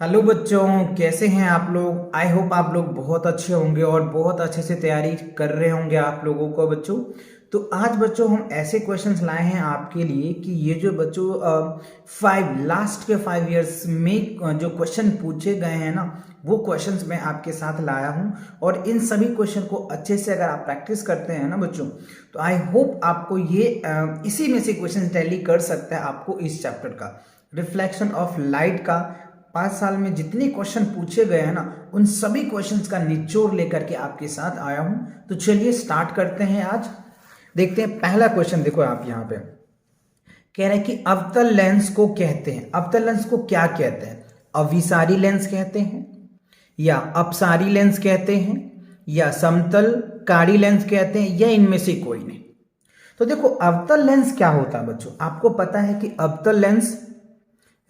Hello बच्चों, कैसे हैं आप लोग। आई होप आप लोग बहुत अच्छे होंगे और बहुत अच्छे से तैयारी कर रहे होंगे आप लोगों को बच्चों। तो आज बच्चों हम ऐसे क्वेश्चंस लाए हैं आपके लिए कि ये जो बच्चों लास्ट के 5 इयर्स में जो क्वेश्चन पूछे गए हैं ना, वो क्वेश्चंस मैं आपके साथ लाया हूं। और इन सभी क्वेश्चन को अच्छे से अगर आप प्रैक्टिस करते हैं ना बच्चों, तो आई होप आपको ये इसी में से क्वेश्चन टैली कर सकता है। आपको इस चैप्टर का रिफ्लेक्शन ऑफ लाइट का 5 साल में जितने क्वेश्चन पूछे गए हैं ना, उन सभी क्वेश्चंस का निचोड़ लेकर के आपके साथ आया हूं। तो चलिए स्टार्ट करते हैं। आज देखते हैं पहला क्वेश्चन। देखो आप यहां पे कह रहे हैं कि अवतल लेंस को कहते हैं। अवतल लेंस को क्या कहते हैं? अभिसारी लेंस कहते हैं, या अपसारी लेंस कहते हैं, या समतलकारी लेंस कहते हैं, या इनमें से कोई नहीं। तो देखो अवतल लेंस क्या होता है बच्चों, आपको पता है कि अवतल लेंस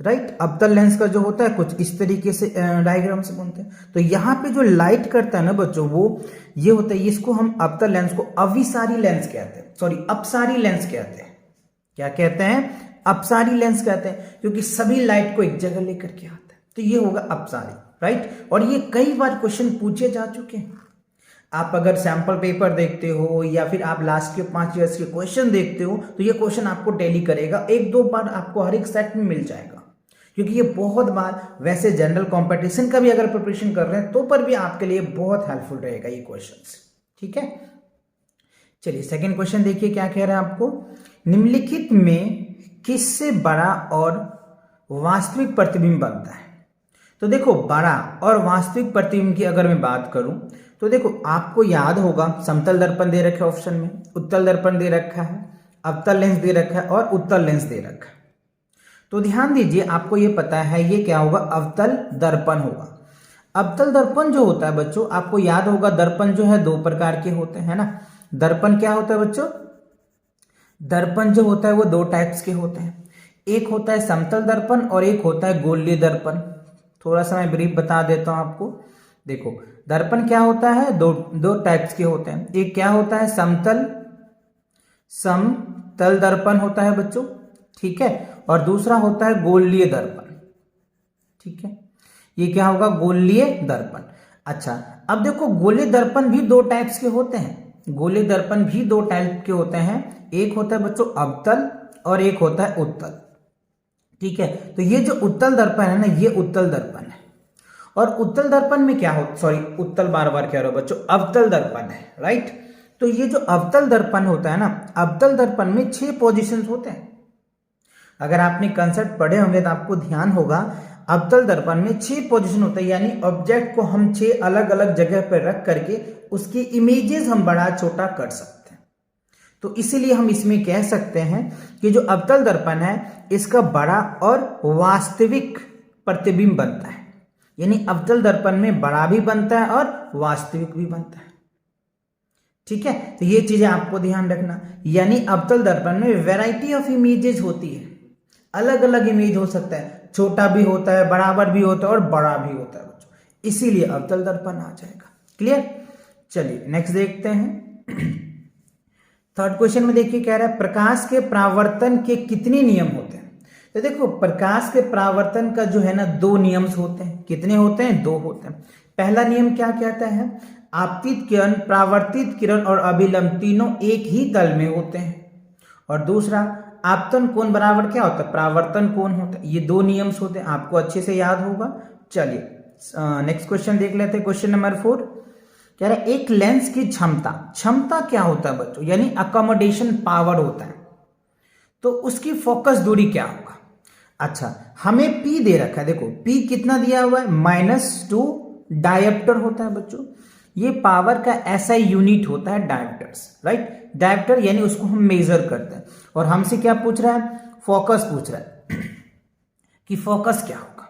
अवतल लेंस का जो होता है कुछ इस तरीके से डायग्राम से बनते हैं। तो यहाँ पे जो लाइट करता है ना बच्चों, वो ये होता है, इसको हम अवतल लेंस को अभिसारी लेंस कहते हैं, सॉरी अपसारी लेंस कहते हैं। क्या कहते हैं? अपसारी लेंस कहते हैं, क्योंकि सभी लाइट को एक जगह लेकर के आता है। तो ये होगा अपसारी, राइट। और ये कई बार क्वेश्चन पूछे जा चुके हैं। आप अगर सैंपल पेपर देखते हो या फिर आप लास्ट के 5 इयर्स के क्वेश्चन देखते हो, तो ये क्वेश्चन आपको टैली करेगा। 1-2 बार आपको हर एक सेट में मिल जाएगा, क्योंकि ये बहुत बार वैसे जनरल कंपटीशन का भी अगर प्रिपरेशन कर रहे हैं तो पर भी आपके लिए बहुत हेल्पफुल रहेगा ये क्वेश्चंस। ठीक है, चलिए सेकंड क्वेश्चन देखिए क्या कह रहा है आपको। निम्नलिखित में किससे बड़ा और वास्तविक प्रतिबिंब बनता है? तो देखो बड़ा और वास्तविक प्रतिबिंब की अगर मैं बात करूं, तो देखो आपको याद होगा समतल दर्पण दे रखा है ऑप्शन में, उत्तल दर्पण दे रखा है, अवतल लेंस दे रखा है और उत्तल लेंस दे रखा है। तो ध्यान दीजिए, आपको ये पता है ये क्या होगा? अवतल दर्पण होगा। अवतल दर्पण जो होता है बच्चों, आपको याद होगा दर्पण जो है 2 प्रकार के होते हैं ना। दर्पण क्या होता है बच्चों? दर्पण जो होता है वो 2 टाइप्स के होते हैं। एक होता है समतल दर्पण और एक होता है गोलीय दर्पण। थोड़ा सा मैं ब्रीफ बता देता हूं आपको। देखो दर्पण क्या होता है, दो टाइप्स के होते हैं। एक क्या होता है? समतल दर्पण होता है बच्चों, ठीक है। और दूसरा होता है गोलीय दर्पण, ठीक है। ये क्या होगा? गोलीय दर्पण। अच्छा, अब देखो गोलीय दर्पण भी 2 टाइप्स के होते हैं। गोलीय दर्पण भी 2 टाइप के होते हैं। एक होता है बच्चों अवतल और एक होता है उत्तल, ठीक है। तो ये जो उत्तल दर्पण है ना, ये उत्तल दर्पण है। और उत्तल दर्पण में क्या हो, सॉरी उत्तल बार बार कह रहा हूं बच्चों, अवतल दर्पण है, राइट। तो ये जो अवतल दर्पण होता है ना, अवतल दर्पण में 6 पोजीशंस होते हैं। अगर आपने कंसेप्ट पढ़े होंगे तो आपको ध्यान होगा, अवतल दर्पण में 6 पोजीशन होता है, यानी ऑब्जेक्ट को हम 6 अलग अलग जगह पर रख करके उसकी इमेजेस हम बड़ा छोटा कर सकते हैं। तो इसीलिए हम इसमें कह सकते हैं कि जो अवतल दर्पण है इसका बड़ा और वास्तविक प्रतिबिंब बनता है। यानी अवतल दर्पण में बड़ा भी बनता है और वास्तविक भी बनता है, ठीक है। तो ये चीजें आपको ध्यान रखना। यानी अवतल दर्पण में वैरायटी ऑफ इमेजेस होती है, अलग अलग इमेज हो सकता है, छोटा भी होता है, बराबर भी होता है और बड़ा भी होता है बच्चों, इसीलिए अवतल दर्पण आ जाएगा। क्लियर? चलिए नेक्स्ट देखते हैं। थर्ड क्वेश्चन में देखिए कह रहा है प्रकाश के परावर्तन के कितने नियम होते हैं? तो देखो प्रकाश के परावर्तन का जो है ना 2 नियम होते हैं। कितने होते हैं? 2 होते हैं। पहला नियम क्या कहता है? आपतित किरण, परावर्तित किरण और अभिलंब तीनों एक ही तल में होते हैं। और दूसरा आपतन कोण बराबर क्या होता है? परावर्तन कोण होता है। ये 2 नियम्स होते हैं, आपको अच्छे से याद होगा। चलिए नेक्स्ट क्वेश्चन देख लेते हैं। क्वेश्चन नंबर 4 कह रहा है एक लेंस की क्षमता क्या होता है बच्चों? यानी अकोमोडेशन पावर होता है। तो उसकी फोकस दूरी क्या होगा? अच्छा, हमें P दे रखा है। देखो P कितना दिया हुआ है? -2 डायोप्टर होता है बच्चों। ये पावर का ऐसा यूनिट होता है डायोप्टर्स, राइट। डायोप्टर यानी उसको हम मेजर करते हैं। और हमसे क्या पूछ रहा है? फोकस पूछ रहा है कि फोकस क्या होगा।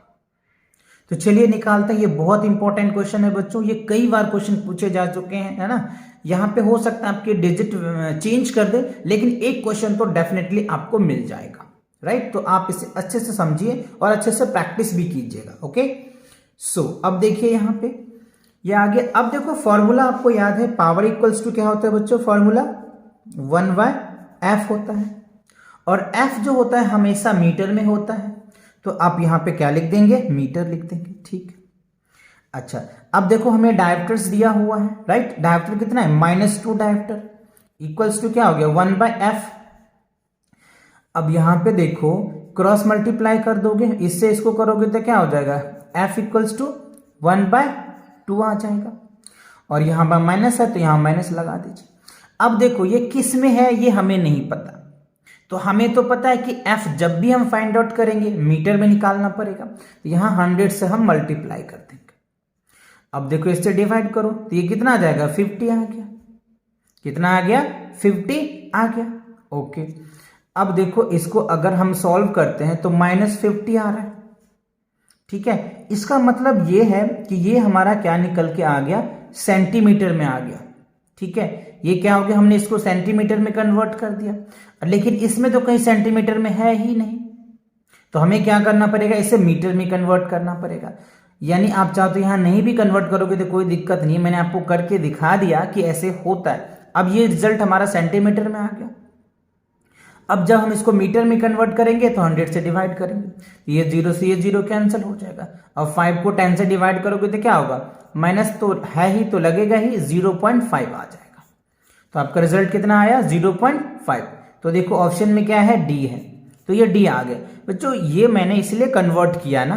तो चलिए निकालते हैं। ये बहुत इंपॉर्टेंट क्वेश्चन है बच्चों, ये कई बार क्वेश्चन पूछे जा चुके हैं, है ना। यहाँ पे हो सकता है आपके डिजिट चेंज कर दे, लेकिन एक क्वेश्चन तो डेफिनेटली आपको मिल जाएगा, राइट। तो आप इसे अच्छे से समझिए और अच्छे से प्रैक्टिस भी कीजिएगा। ओके, सो अब देखिए यहाँ पे ये आगे। अब देखो फॉर्मूला आपको याद है, पावर इक्वल्स टू क्या होता है बच्चों? फॉर्मूला 1/f होता है। और f जो होता है हमेशा मीटर में होता है। तो आप यहाँ पे क्या लिख देंगे, मीटर लिख देंगे। ठीक, अच्छा अब देखो हमें डायोप्टर्स दिया हुआ है, राइट। डायोप्टर कितना है, -2 डायोप्टर इक्वल्स टू क्या हो गया, 1/f। अब यहां पे देखो क्रॉस मल्टीप्लाई कर दोगे, इससे इसको करोगे तो क्या हो जाएगा, f इक्वल्स टू 1/2 आ जाएगा। और यहां पर माइनस है तो यहां माइनस लगा दीजिए। अब देखो ये किस में है ये हमें नहीं पता, तो हमें तो पता है कि f जब भी हम फाइंड आउट करेंगे मीटर में निकालना पड़ेगा, तो यहां 100 से हम मल्टीप्लाई कर देंगे। अब देखो इससे डिवाइड करो तो ये कितना आ जाएगा, 50 आ गया। कितना आ गया, 50 आ गया। ओके, अब देखो इसको अगर हम सॉल्व करते हैं तो -50 आ रहा है। ठीक है, इसका मतलब ये है कि ये हमारा क्या निकल के आ गया, सेंटीमीटर में आ गया। ठीक है, ये क्या हो गया, हमने इसको सेंटीमीटर में कन्वर्ट कर दिया, लेकिन इसमें तो कहीं सेंटीमीटर में है ही नहीं, तो हमें क्या करना पड़ेगा, इसे मीटर में कन्वर्ट करना पड़ेगा। यानी आप चाहो तो यहां नहीं भी कन्वर्ट करोगे तो कोई दिक्कत नहीं, मैंने आपको करके दिखा दिया कि ऐसे होता है। अब ये रिजल्ट हमारा सेंटीमीटर में आ गया। अब जब हम इसको मीटर में कन्वर्ट करेंगे तो 100 से डिवाइड करेंगे, ये 0 से ये 0 कैंसिल हो जाएगा। अब 5 को 10 से डिवाइड करोगे तो क्या होगा, माइनस तो है ही तो लगेगा ही, 0.5 आ जाएगा। तो आपका रिजल्ट कितना आया, 0.5। तो देखो ऑप्शन में क्या है, डी है, तो ये डी आ गया। बच्चों ये मैंने इसलिए कन्वर्ट किया ना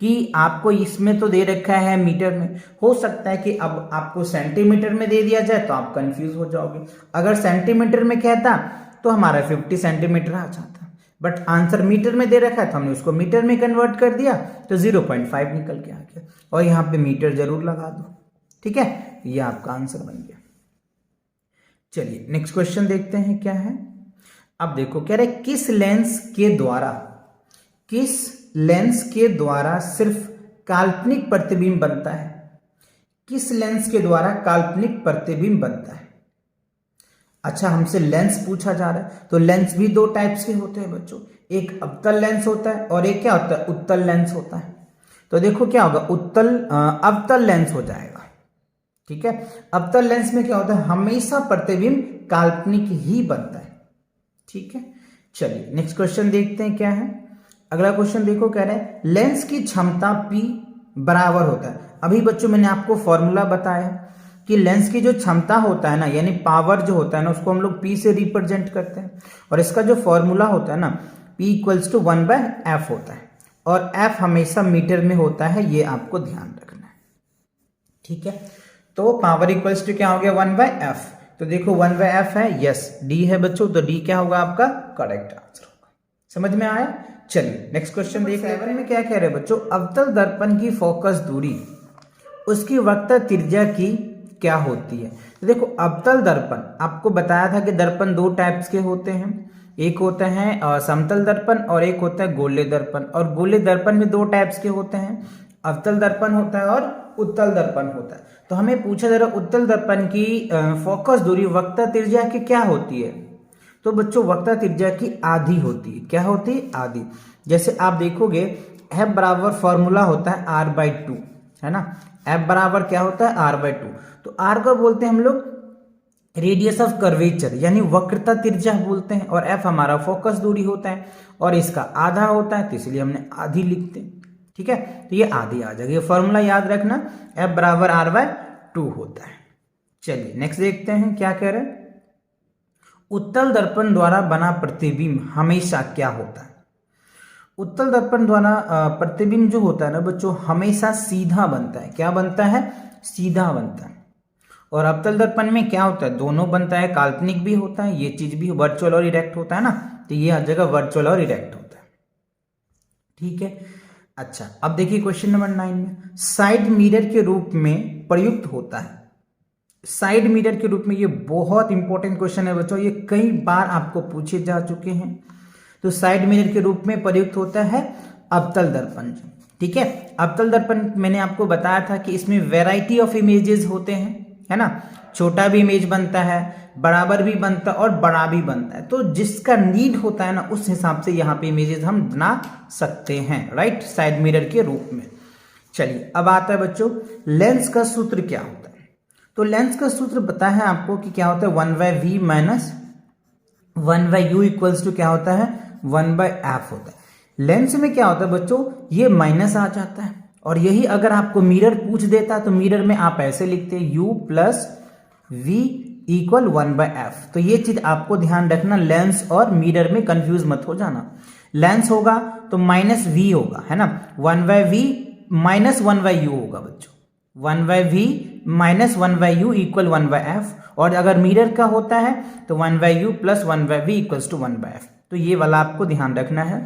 कि आपको इसमें तो दे रखा है मीटर में, हो सकता है कि अब आपको सेंटीमीटर में दे दिया जाए तो आप कंफ्यूज हो जाओगे। अगर सेंटीमीटर में कहता तो हमारा 50 सेंटीमीटर आ जाता, बट आंसर मीटर में दे रखा है तो हमने उसको मीटर में कन्वर्ट कर दिया, तो 0.5 निकल के आ गया। और यहाँ पे मीटर जरूर लगा दो। ठीक है, ये आपका आंसर बन गया। चलिए नेक्स्ट क्वेश्चन देखते हैं क्या है। अब देखो कह रहे किस लेंस के द्वारा सिर्फ काल्पनिक प्रतिबिंब बनता है। किस लेंस के द्वारा काल्पनिक प्रतिबिंब बनता है। अच्छा हमसे लेंस पूछा जा रहा है, तो लेंस भी दो टाइप्स के होते हैं बच्चों, एक अवतल लेंस होता है और एक क्या होता है, उत्तल लेंस होता है। तो देखो क्या होगा, अवतल लेंस हो जाएगा। ठीक है, अवतल लेंस में क्या होता है, हमेशा प्रतिबिंब काल्पनिक ही बनता है। ठीक है, चलिए नेक्स्ट क्वेश्चन देखते हैं क्या है। अगला क्वेश्चन देखो, कह रहे हैं लेंस की क्षमता P बराबर होता है। अभी बच्चों मैंने आपको फॉर्मूला बताया कि लेंस की जो क्षमता होता है ना, यानी पावर जो होता है ना, उसको हम लोग P से रिप्रेजेंट करते हैं, और इसका जो फॉर्मूला होता है ना, P इक्वल्स टू 1/f होता है, और f हमेशा मीटर में होता है, ये आपको ध्यान रखना है। ठीक है, तो पावर इक्वल्स टू क्या हो गया, 1/f। तो देखो 1/f है, यस डी है बच्चों, तो डी क्या होगा आपका करेक्ट आंसर होगा। समझ में आया। चलिए नेक्स्ट क्वेश्चन देख रहे हैं। में क्या कह रहे हैं बच्चों, अवतल दर्पण की फोकस दूरी उसकी वक्रता त्रिज्या की क्या होती है। तो देखो अवतल दर्पण आपको बताया था कि दर्पण दो टाइप्स के होते हैं, एक होता है समतल दर्पण और एक होता है गोलीय दर्पण। और गोलीय दर्पण में दो टाइप्स के होते हैं, अवतल दर्पण होता है और उत्तल दर्पण होता है। तो हमें पूछा जा रहा है उत्तल दर्पण की फोकस दूरी वक्रता त्रिज्या की क्या होती है। तो बच्चों वक्रता त्रिज्या की आधी होती है। क्या होती है, आधी। जैसे आप देखोगे F बराबर फॉर्मूला होता है R/2, है ना। F बराबर क्या होता है, R/2। तो R को बोलते हैं हम लोग रेडियस ऑफ कर्वेचर, यानी वक्रता त्रिज्या बोलते हैं, और F हमारा फोकस दूरी होता है, और इसका आधा होता है, तो इसलिए हमने आधी लिखते हैं। ठीक है, तो ये आधी आ जाएगी। फॉर्मूला याद रखना, F बराबर R/2 होता है। चलिए नेक्स्ट देखते हैं क्या कह रहे हैं। उत्तल दर्पण द्वारा बना प्रतिबिंब हमेशा क्या होता है। उत्तल दर्पण द्वारा प्रतिबिंब जो होता है ना बच्चों, हमेशा सीधा बनता है। क्या बनता है, सीधा बनता है। और अवतल दर्पण में क्या होता है, दोनों बनता है, काल्पनिक भी होता है, ये चीज भी वर्चुअल और इरेक्ट होता है ना, तो ये हर जगह वर्चुअल और इरेक्ट होता है। ठीक है, अच्छा अब देखिए क्वेश्चन नंबर 9 में साइड मिरर के रूप में प्रयुक्त होता है। साइड मिरर के रूप में, ये बहुत इंपॉर्टेंट क्वेश्चन है बच्चों, ये कई बार आपको पूछे जा चुके हैं। तो साइड मिरर के रूप में प्रयुक्त होता है अवतल दर्पण। ठीक है, अवतल दर्पण मैंने आपको बताया था कि इसमें वैरायटी ऑफ इमेजेस होते हैं, है ना। छोटा भी इमेज बनता है, बराबर भी बनता है और बड़ा भी बनता है। तो जिसका नीड होता है ना, उस हिसाब से यहाँ पे इमेजेस हम बना सकते हैं, राइट, साइड मिरर के रूप में। चलिए अब आता है बच्चों लेंस का सूत्र क्या होता है। तो लेंस का सूत्र पता है आपको कि क्या होता है, 1/v - 1/u इक्वल्स टू क्या होता है, 1/f होता है। लेंस में क्या होता है बच्चों, ये माइनस आ जाता है, और यही अगर आपको मिरर पूछ देता तो मिरर में आप ऐसे लिखते u plus we equal 1/f। तो ये चीज आपको ध्यान रखना, लेंस और मिरर में कंफ्यूज मत हो जाना। लेंस होगा तो माइनस वी होगा, है ना, 1/v माइनस 1/u होगा बच्चों, 1/v minus 1/u equal 1/f। और अगर मिरर का होता है तो 1/u plus 1/v equals to 1/f। तो ये वाला आपको ध्यान रखना है।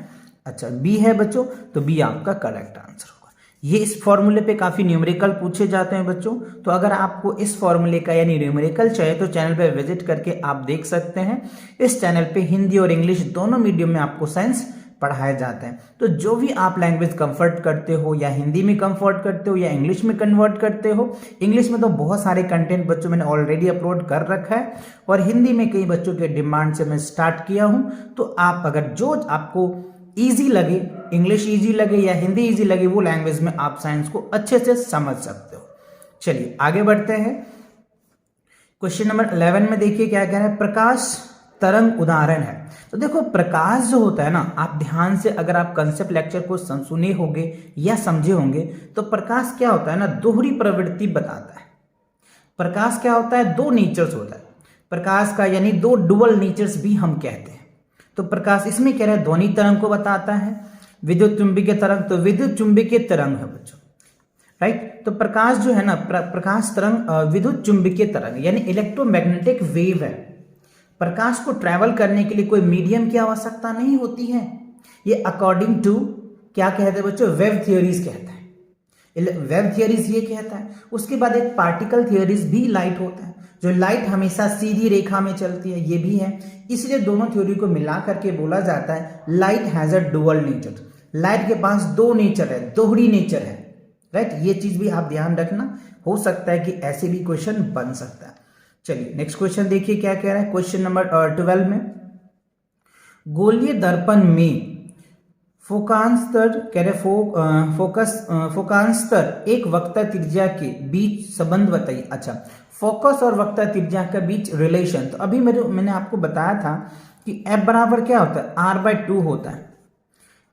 अच्छा, बी है बच्चों, तो बी आपका करेक्ट आंसर होगा। ये इस फॉर्मूले पे काफी न्यूमेरिकल पूछे जाते हैं बच्चों, तो अगर आपको इस फॉर्मूले का यानी न्यूमेरिकल चाहिए तो चैनल पे विजिट करके आप देख सकते हैं। इस चैनल पे हिंदी और इंग्लिश दोनों मीडियम में आपको साइंस पढ़ाए जाते हैं। तो जो भी आप लैंग्वेज कंफर्ट करते हो, या हिंदी में कंफर्ट करते हो या इंग्लिश में कन्वर्ट करते हो, इंग्लिश में तो बहुत सारे कंटेंट बच्चों मैंने ऑलरेडी अपलोड कर रखा है, और हिंदी में कई बच्चों के डिमांड से मैं स्टार्ट किया हूं। तो आप अगर जो आपको ईजी लगे, इंग्लिश ईजी लगे या हिंदी ईजी लगे, वो लैंग्वेज में आप साइंस को अच्छे से समझ सकते हो। चलिए आगे बढ़ते हैं। क्वेश्चन नंबर 11 में देखिए क्या कह रहा है, प्रकाश तरंग उदाहरण है। तो देखो प्रकाश जो होता है ना, आप ध्यान से अगर आप कंसेप्ट लेक्चर को सुने होंगे या समझे होंगे, तो प्रकाश क्या होता है ना, दोहरी प्रवृत्ति बताता है। प्रकाश क्या होता है, दो नेचर्स होता है प्रकाश का, यानी दो डुअल नेचर्स भी हम कहते हैं। तो प्रकाश इसमें कह रहा है ध्वनि तरंग को बताता है, विद्युत चुंबकीय तरंग, तो विद्युत चुंबकीय तरंग है बच्चों, राइट। तो प्रकाश जो है ना, प्रकाश तरंग विद्युत चुंबकीय तरंग यानी इलेक्ट्रोमैग्नेटिक वेव है। प्रकाश को ट्रैवल करने के लिए कोई मीडियम की आवश्यकता नहीं होती है। ये अकॉर्डिंग टू क्या कहते हैं बच्चों, वेव थियोरीज कहता है। वेव थियोरीज ये कहता है। उसके बाद एक पार्टिकल थियोरीज भी लाइट होता है, जो लाइट हमेशा सीधी रेखा में चलती है, ये भी है। इसलिए दोनों थ्योरी को मिला करके बोला जाता है light has a dual nature. Light के पास दो नेचर है, दोहरी नेचर है, राइट। ये चीज भी आप ध्यान रखना, हो सकता है कि ऐसे भी क्वेश्चन बन सकता है। चलिए नेक्स्ट क्वेश्चन देखिए क्या कह रहा है। क्वेश्चन नंबर 12 में, गोलीय दर्पण में फोकांस्तर कह रहे फोकांस्तर एक वक्ता त्रिज्या के बीच संबंध बताइए। अच्छा, फोकस और वक्ता त्रिज्या के बीच रिलेशन। तो अभी मैंने आपको बताया था कि F बराबर क्या होता है, R/2 होता है।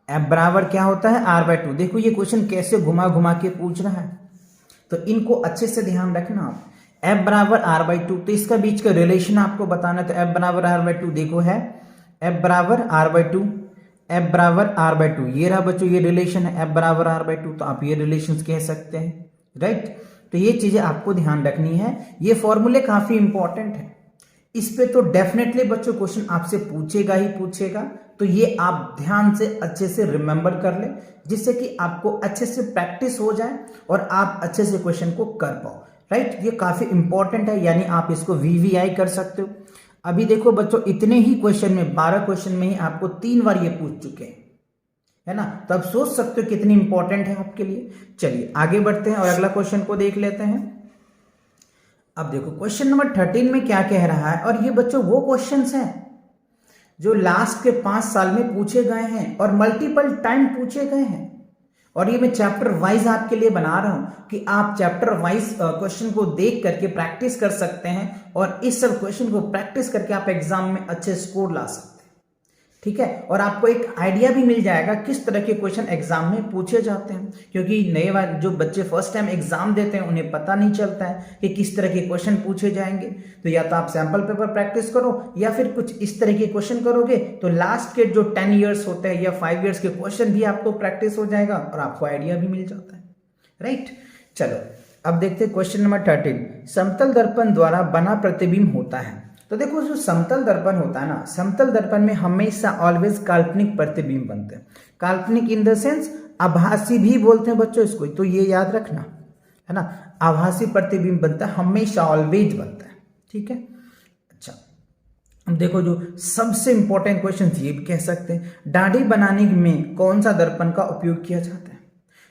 F बराबर क्या होता है, R/2। देखो ये क्वेश्चन कैसे घुमा घुमा के पूछ रहा है, तो इनको अच्छे से ध्यान रखना आप। F बराबर R/2, तो इसका बीच का रिलेशन आपको बताना है। तो F बराबर R/2 देखो है, F बराबर R/2, F बराबर R/2, ये रहा बच्चों ये रिलेशन है, F बराबर R/2। तो आप ये रिलेशन कह सकते हैं, राइट। तो ये चीजें आपको ध्यान रखनी है। ये फॉर्मूले काफी इंपॉर्टेंट है, इस पे तो डेफिनेटली बच्चों क्वेश्चन आपसे पूछेगा ही पूछेगा। तो ये आप ध्यान से अच्छे से रिमेंबर कर ले, जिससे कि आपको अच्छे से प्रैक्टिस हो जाए और आप अच्छे से क्वेश्चन को कर पाओ, राइट। ये काफी इंपॉर्टेंट है, यानी आप इसको VVI कर सकते हो। अभी देखो बच्चों, इतने ही क्वेश्चन में 12 क्वेश्चन में ही आपको 3 बार ये पूछ चुके हैं, है ना। तो आप सोच सकते हो कितनी इंपॉर्टेंट है आपके लिए। चलिए आगे बढ़ते हैं और अगला क्वेश्चन को देख लेते हैं। अब देखो क्वेश्चन नंबर 13 में क्या कह रहा है, और ये बच्चों वो क्वेश्चंस हैं जो लास्ट के 5 साल में पूछे गए हैं और मल्टीपल टाइम पूछे गए हैं। और ये मैं चैप्टर वाइज आपके लिए बना रहा हूं कि आप चैप्टर वाइज क्वेश्चन को देख करके प्रैक्टिस कर सकते हैं, और इस सब क्वेश्चन को प्रैक्टिस करके आप एग्जाम में अच्छे स्कोर ला सकते हैं, ठीक है। और आपको एक आइडिया भी मिल जाएगा किस तरह के क्वेश्चन एग्जाम में पूछे जाते हैं, क्योंकि नए जो बच्चे फर्स्ट टाइम एग्जाम देते हैं उन्हें पता नहीं चलता है कि किस तरह के क्वेश्चन पूछे जाएंगे। तो या तो आप सैंपल पेपर प्रैक्टिस करो, या फिर कुछ इस तरह के क्वेश्चन करोगे तो लास्ट के जो 10 ईयर्स होते हैं या 5 ईयर्स के क्वेश्चन भी आपको प्रैक्टिस हो जाएगा और आपको आइडिया भी मिल जाता है, राइट। चलो अब देखते हैं क्वेश्चन नंबर 13, समतल दर्पण द्वारा बना प्रतिबिंब होता है। तो देखो जो समतल दर्पण होता है ना, समतल दर्पण में हमेशा ऑलवेज काल्पनिक प्रतिबिंब बनते हैं। काल्पनिक इन द सेंस आभासी भी बोलते हैं बच्चों इसको, तो ये याद रखना, है ना। आभासी प्रतिबिंब बनता है, हमेशा ऑलवेज बनता है, ठीक है। अच्छा अब देखो जो सबसे इंपॉर्टेंट क्वेश्चन ये भी कह सकते हैं, दाढ़ी बनाने में कौन सा दर्पण का उपयोग किया जाता है।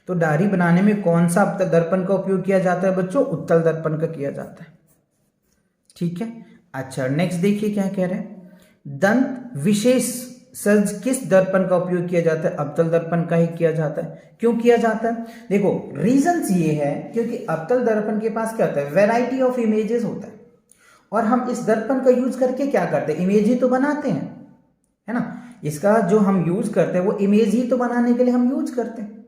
तो दाढ़ी बनाने में कौन सा दर्पण का उपयोग किया जाता है बच्चों, उत्तल दर्पण का किया जाता है, ठीक है। अच्छा नेक्स्ट देखिए क्या कह रहे हैं, दंत विशेष सज किस दर्पण का उपयोग किया जाता है, अवतल दर्पण का ही किया जाता है। क्यों किया जाता है, देखो रीजंस ये है क्योंकि अवतल दर्पण के पास क्या होता है, वैरायटी ऑफ इमेजेस होता है, और हम इस दर्पण का यूज करके क्या करते हैं, इमेज ही तो बनाते हैं, है ना। इसका जो हम यूज करते हैं वो इमेज ही तो बनाने के लिए हम यूज करते हैं,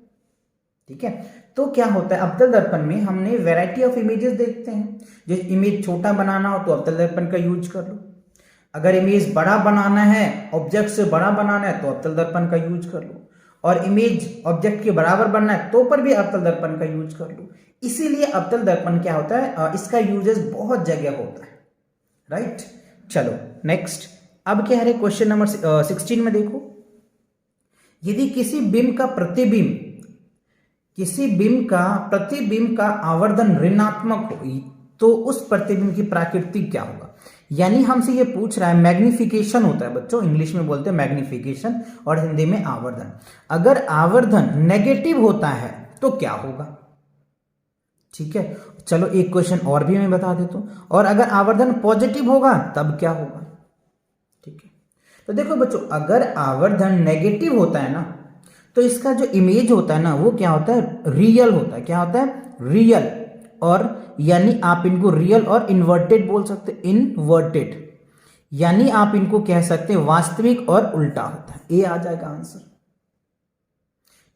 ठीक है। तो क्या होता है, अवतल दर्पण में हमने वैरायटी ऑफ इमेजेस देखते हैं। जैसे इमेज छोटा बनाना हो तो अवतल दर्पण का यूज कर लो, अगर इमेज बड़ा बनाना है, ऑब्जेक्ट से बड़ा बनाना है तो अवतल दर्पण का यूज कर लो, और इमेज ऑब्जेक्ट के बराबर बनना है तो पर भी अवतल दर्पण का यूज कर लो। इसीलिए अवतल दर्पण क्या होता है, इसका यूजेस बहुत जगह होता है, राइट। चलो नेक्स्ट, अब क्या है क्वेश्चन नंबर 16 में देखो, यदि किसी बिंब का आवर्धन ऋणात्मक हो तो उस प्रतिबिंब की प्रकृति क्या होगा। यानी हमसे ये पूछ रहा है, मैग्निफिकेशन होता है बच्चों, इंग्लिश में बोलते हैं मैग्निफिकेशन और हिंदी में आवर्धन। अगर आवर्धन नेगेटिव होता है तो क्या होगा, ठीक है। चलो एक क्वेश्चन और भी मैं बता देता हूं, और अगर आवर्धन पॉजिटिव होगा तब क्या होगा, ठीक है। तो देखो बच्चों, अगर आवर्धन नेगेटिव होता है ना तो इसका जो इमेज होता है ना वो क्या होता है, रियल होता है। क्या होता है, रियल। और यानी आप इनको रियल और इन्वर्टेड बोल सकते, इनवर्टेड, यानी आप इनको कह सकते हैं वास्तविक और उल्टा होता है। ये आ जाएगा आंसर,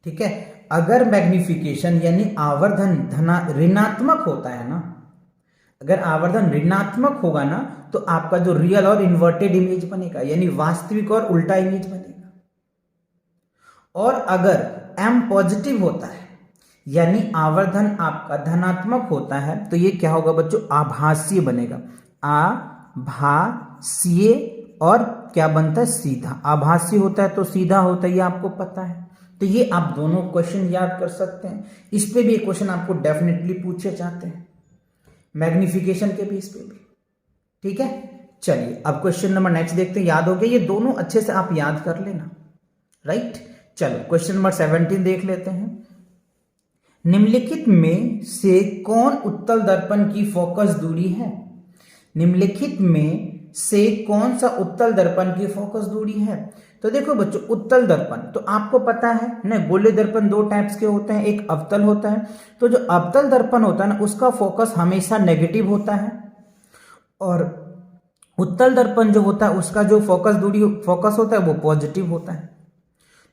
ठीक है। अगर मैग्निफिकेशन यानी आवर्धन ऋणात्मक होता है ना, अगर आवर्धन ऋणात्मक होगा ना तो आपका जो रियल और इन्वर्टेड इमेज बनेगा, यानी वास्तविक और उल्टा इमेज बनेगा। और अगर m पॉजिटिव होता है यानी आवर्धन आपका धनात्मक होता है तो ये क्या होगा बच्चों, आभासीय बनेगा। आभासीय और क्या बनता है, सीधा। आभासीय होता है तो सीधा होता है, ये आपको पता है। तो ये आप दोनों क्वेश्चन याद कर सकते हैं। इस पे भी क्वेश्चन आपको डेफिनेटली पूछे जाते हैं, मैग्निफिकेशन के बेस पे भी, ठीक है। चलिए अब क्वेश्चन नंबर नेक्स्ट देखते हैं। याद हो गया, ये दोनों अच्छे से आप याद कर लेना, राइट। चलो क्वेश्चन नंबर 17 देख लेते हैं। निम्नलिखित में से कौन उत्तल दर्पण की फोकस दूरी है। निम्नलिखित में से कौन सा उत्तल दर्पण की फोकस दूरी है। तो देखो बच्चों, उत्तल दर्पण तो आपको पता है ना, गोलीय दर्पण दो टाइप्स के होते हैं, एक अवतल होता है। तो जो अवतल दर्पण होता है ना उसका फोकस हमेशा नेगेटिव होता है, और उत्तल दर्पण जो होता है उसका जो फोकस होता है वो पॉजिटिव होता है।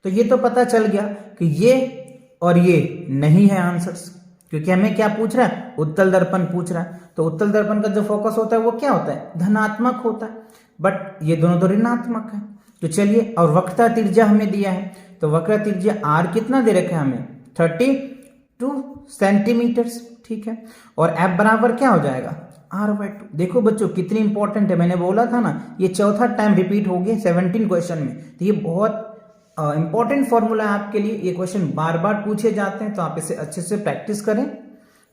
तो ये तो पता चल गया कि ये और ये नहीं है आंसर्स, क्योंकि हमें क्या पूछ रहा है, उत्तल दर्पण पूछ रहा है। तो उत्तल दर्पण का जो फोकस होता है वो क्या होता है, धनात्मक होता है, बट ये दोनों तो ऋणात्मक है। तो चलिए, और वक्रता त्रिज्या हमें दिया है, तो वक्रता त्रिज्या r कितना दे रखा है हमें, 32 सेंटीमीटर्स, ठीक है। और f बराबर क्या हो जाएगा, r/2। देखो बच्चों कितनी इंपॉर्टेंट है, मैंने बोला था ना ये चौथा टाइम रिपीट हो गया 17 क्वेश्चन में। तो ये बहुत इंपॉर्टेंट फॉर्मूला है आपके लिए, ये क्वेश्चन बार बार पूछे जाते हैं, तो आप इसे अच्छे से प्रैक्टिस करें।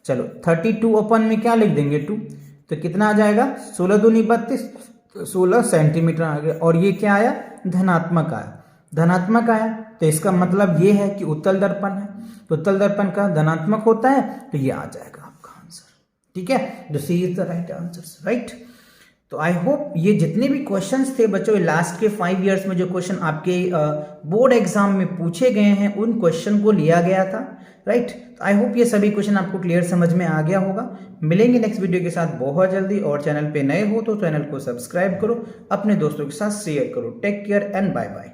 चलो 32 अपन में क्या लिख देंगे 2, तो कितना आ जाएगा 16 दूनी 32, 16 सेंटीमीटर आ गया। और ये क्या आया, धनात्मक आया, धनात्मक आया। तो इसका मतलब ये है कि उत्तल दर्पण है, तो उत्तल दर्पण का धनात्मक होता है, तो ये आ जाएगा आपका आंसर, ठीक है। The C is the right answer, right. तो आई होप ये जितने भी क्वेश्चंस थे बच्चों, लास्ट के 5 इयर्स में जो क्वेश्चन आपके बोर्ड एग्जाम में पूछे गए हैं उन क्वेश्चन को लिया गया था, राइट। तो आई होप ये सभी क्वेश्चन आपको क्लियर समझ में आ गया होगा। मिलेंगे नेक्स्ट वीडियो के साथ बहुत जल्दी, और चैनल पे नए हो तो चैनल को सब्सक्राइब करो, अपने दोस्तों के साथ शेयर करो। Take care and bye bye.